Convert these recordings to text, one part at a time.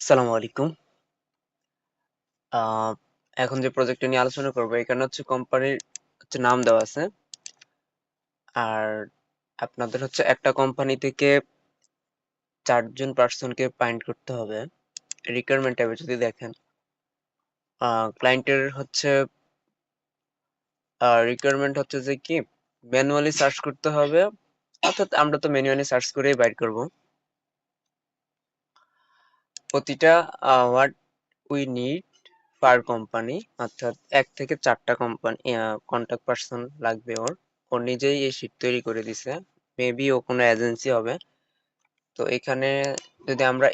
আসসালামু আলাইকুম। আহ, এখন যে প্রজেক্টটা নিয়ে আলোচনা করবো এখানে হচ্ছে কোম্পানির নাম দেওয়া আছে। আর আপনাদের হচ্ছে একটা কোম্পানি থেকে 4 জন পার্সনকে ফাইন্ড করতে হবে। রিকোয়ারমেন্ট ট্যাবে যদি দেখেন, ক্লায়েন্টের হচ্ছে রিকোয়ারমেন্ট হচ্ছে যে কি ম্যানুয়ালি সার্চ করতে হবে, অর্থাৎ আমরা তো ম্যানুয়ালি সার্চ করেই বাইর করব প্রতিটা what we need per company, অর্থাৎ 1 থেকে 4টা কোম্পানি কন্টাক্ট পার্সন লাগবে। ওর ও নিজেই এই শীট তৈরি করে দিছে, মেবি ও কোনো এজেন্সি হবে। তো এখানে যদি আমরা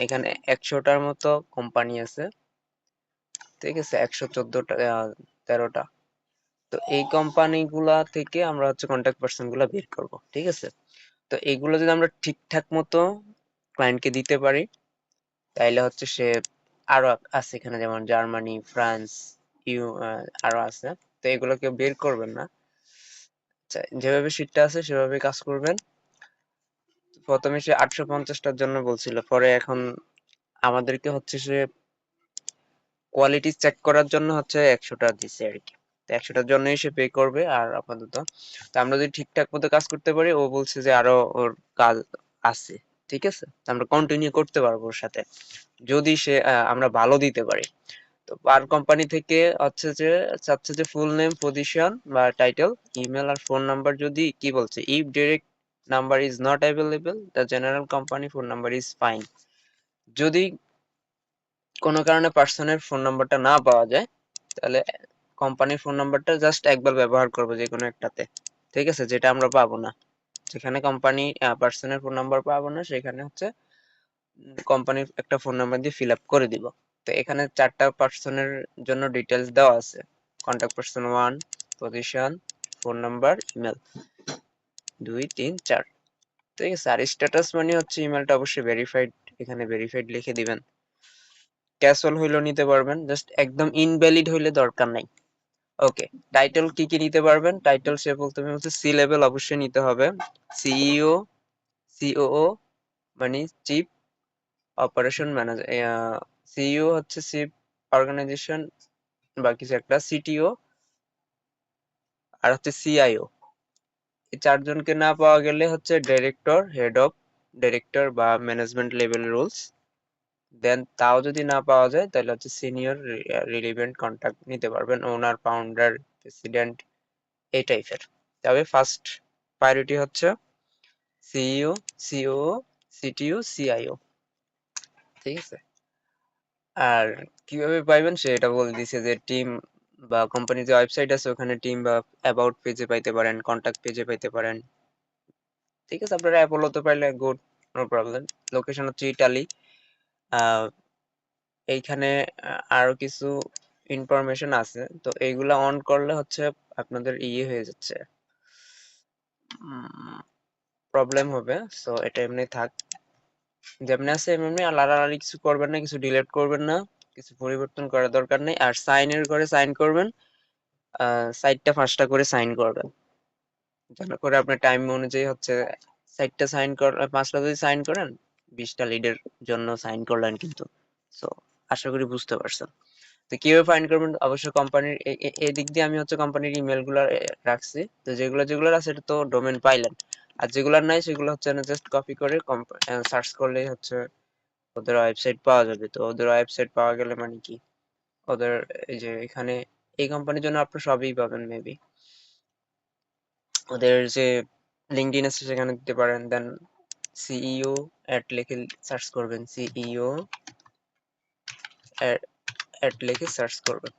এখানে 100টার মতো কোম্পানি আছে, ঠিক আছে, 114টা 13টা। তো এই কোম্পানিগুলা থেকে আমরা হচ্ছে কন্টাক্ট পার্সন গুলা বের করব, ঠিক আছে। তো এইগুলো যদি আমরা ঠিকঠাক মতো ক্লায়েন্টকে দিতে পারি, তাইলে হচ্ছে সে আরো আছে এখানে, যেমন জার্মানি, ফ্রান্স, আরো আছে। তো এগুলো কেউ বের করবেন না। আচ্ছা, যেভাবে শীটটা আছে সেভাবে কাজ করবেন। প্রথমে সে 850টার জন্য বলছিল, পরে এখন আমাদেরকে হচ্ছে সে কোয়ালিটি চেক করার জন্য হচ্ছে 100টা দিছে আর কি। তো 100টার জন্যই সে পে করবে। আর আপাতত তো আমরা যদি ঠিকঠাক মতো কাজ করতে পারি, ও বলছে যে আরো ওর কাজ আছে, ঠিক আছে, তো আমরা কন্টিনিউ করতে পারবো ওর সাথে, যদি সে আমরা ভালো দিতে পারি। তো পার কোম্পানি থেকে হচ্ছে যে চাচ্ছে যে ফুল নেম, পজিশন বা টাইটেল, ইমেল আর ফোন নাম্বার। যদি কি বলছে, if direct number is not available, the general company phone number is fine. যদি কোনো কারণে পার্সনের ফোন নাম্বারটা না পাওয়া যায়, তাহলে কোম্পানির ফোন নাম্বারটা জাস্ট একবার ব্যবহার করবো যে কোনো একটাতে, ঠিক আছে, যেটা আমরা পাবো না। যেখানে কোম্পানি পার্সনের ফোন নাম্বার পাবো না, সেখানে হচ্ছে কোম্পানির একটা ফোন নাম্বার দিয়ে ফিল আপ করে দিব। তো এখানে 4টা পার্সনের জন্য ডিটেলস দেওয়া আছে: contact person 1, position, phone number, email 2, 3, 4, ঠিক আছে। আর স্ট্যাটাস মানে হচ্ছে ইমেলটা অবশ্যই ভেরিফাইড, এখানে ভেরিফাইড লিখে দিবেন। ক্যাসল হইলেও নিতে পারবেন, জাস্ট একদম ইনভ্যালিড হইলে দরকার নাই। ওকে। টাইটেল কি কি নিতে পারবেন? টাইটেল সে বলতে হচ্ছে সি লেভেল অবশ্যই নিতে হবে। সিইও, সিওও মানে চিফ অপারেশন ম্যানেজার, সিইও হচ্ছে চিফ অর্গানাইজেশন বা কিছু একটা, সিটিও আর হচ্ছে সিআইও। এই 4জনকে না পাওয়া গেলে হচ্ছে ডাইরেক্টর, হেড অফ ডাইরেক্টর বা ম্যানেজমেন্ট লেভেল রুলস। দেন তাও যদি না পাওয়া যায়, তাহলে হচ্ছে সিনিয়র রিলেভেন্ট কন্টাক্ট নিতে পারবেন, ওনার, ফাউন্ডার, প্রেসিডেন্ট, এই টাইপের। তবে ফার্স্ট প্রায়োরিটি হচ্ছে সিইও, সিও, সিটিও, সিআইও, ঠিক আছে। আর কিভাবে পাইবেন সেটা বলে দিছে, যে টিম বা কোম্পানির যে ওয়েবসাইট আছে ওখানে টিম বা অ্যাবাউট পেজে পাইতে পারেন, কন্টাক্ট পেজে পাইতে পারেন, ঠিক আছে। আপনারা অ্যাপোলোতে পাইলে গুড, নো প্রবলেম। লোকেশন হচ্ছে ইটালি। আহ এইখানে আরো কিছু ইনফরমেশন আছে, তো এইগুলা অন করলে হচ্ছে আপনাদের ইয়ে হয়ে যাচ্ছে, প্রবলেম হবে। সো এটা এমনি থাক, যেমনি আছে এমনি। আলাদা কিছু করবেন না, কিছু ডিলিট করবেন না, কিছু পরিবর্তন করার দরকার নেই। আর সাইনের ঘরে সাইন করবেন, 4টা 5টা করে সাইন করবেন, যেন করে আপনার টাইম অনুযায়ী হচ্ছে 4টা সাইন কর, 5টা যদি সাইন করেন, 20টা লিডের জন্য সাইন করলেন কিন্তু। সো আশা করি বুঝতে পারছেন। তো কিভাবে ফাইন্ড করবেন, অবশ্যই কোম্পানির এই দিক দিয়ে আমি হচ্ছে কোম্পানির ইমেল গুলা রাখছি। তো যেগুলো যেগুলো আছে এটা তো ডোমেন পাইলেন, আর যেগুলো নাই সেগুলো হচ্ছে জাস্ট কপি করে সার্চ করলেই হচ্ছে ওদের ওয়েবসাইট পাওয়া যাবে। তো ওদের ওয়েবসাইট পাওয়া গেলে মানে কি, ওদের এই যে এখানে এই কোম্পানির জন্য আপনি সবই পাবেন মেবি। ওদের যে লিঙ্কডইন আছে সেখানে দিতে পারেন। দেন সিইও অ্যাট লিখে সার্চ করবেন, সিইও অ্যাট লিখে সার্চ করবেন।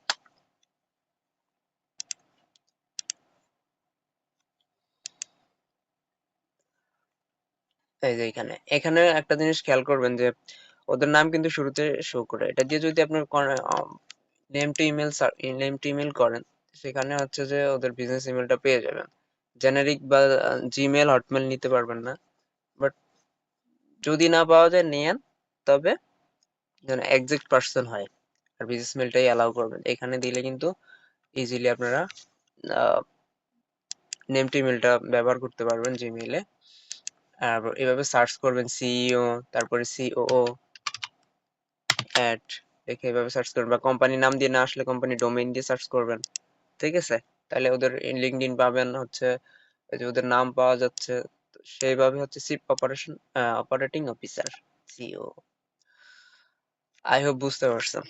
এই যে এখানে এখানে একটা জিনিস খেয়াল করবেন যে ওদের নাম কিন্তু শুরুতে শো করে। এটা দিয়ে যদি আপনার নেম টু ইমেল, করেন, সেখানে হচ্ছে যে ওদের বিজনেস ইমেলটা পেয়ে যাবেন। জেনারিক বা জিমেল, হটমেল নিতে পারবেন না, বাট যদি না পাওয়া যায় নিয়েন, তবে যেন এক্সাক্ট পার্সন হয়। আর বিজনেস মেলটাই অ্যালাউ করবেন, এখানে দিলে কিন্তু ইজিলি আপনারা নেম টু ইমেলটা ব্যবহার করতে পারবেন জিমেইলে। আর এভাবে সার্চ করবেন সিইও, তারপরে সিওও, অ্যাড দেখে এভাবে সার্চ করবেন, বা কোম্পানি নাম দিয়ে না আসলে কোম্পানি ডোমেইন দিয়ে সার্চ করবেন। ঠিক আছে, তাহলে ওদের লিঙ্কডইন পাবেন হচ্ছে, এই যে ওদের নাম পাওয়া যাচ্ছে, তো সেইভাবে হচ্ছে chief operating officer, CO. I hope বুঝতে পারছেন।